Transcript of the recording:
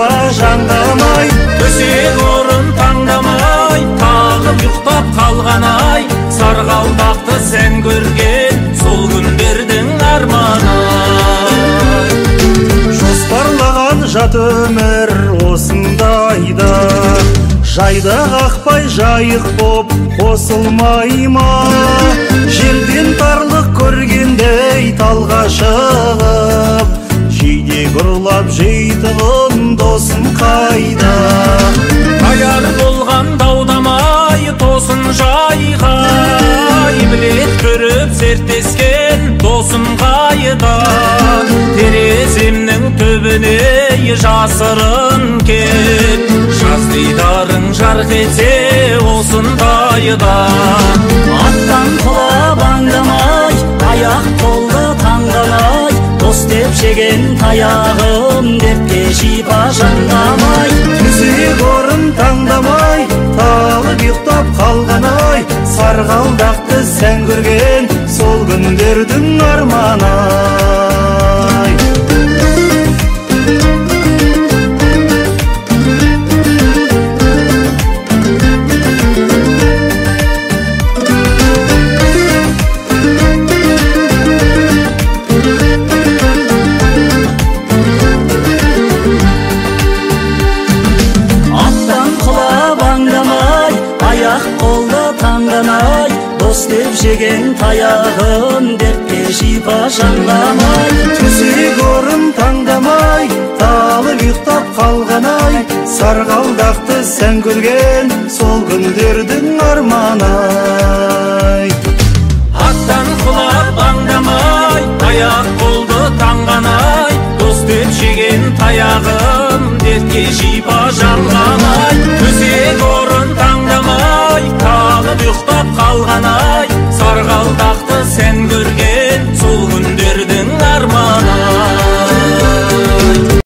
ажаңдамай, төсек орын таңдамай, тағып ұйықтап қалған ай, сарғалдақты сен көрген сол күндердің арманы. Жоспарлаған жат өмір осындайда, жайда қақпай жайық боп қосылмай ма? Желден тарлық көргендей талға шығып, жидек ұрлап жейтұғын досым қайда? Аяр болған даудамай тосын жайға, білет көріп зерттескен досым қайда? Тереземнің түбіне жасырын кет, жаз дидарың жарқ етсе осындайда. Аттан құлап аңдамай, аяқ қолды таңдамай, дос деп жеген таяғым депке жиып ажаңдамай. Төсек орын таңдамай, талып ұйықтап қалған ай, сарғалдақты сән көрген сол күндердің арманы. Дос деп жеген таяғым депке жиып ажаңдамай. Төсек орын таңдамай, талып ұйықтап қалған ай, сарғалдақты сән көрген сол күндердің арманы. Аттан құлап аңдамай, аяқ қолды таңған ай, дос деп жеген таяғым депке жиып ажаңдамай. Төсек орын таңдамай, талып ұйықтап қалған ай,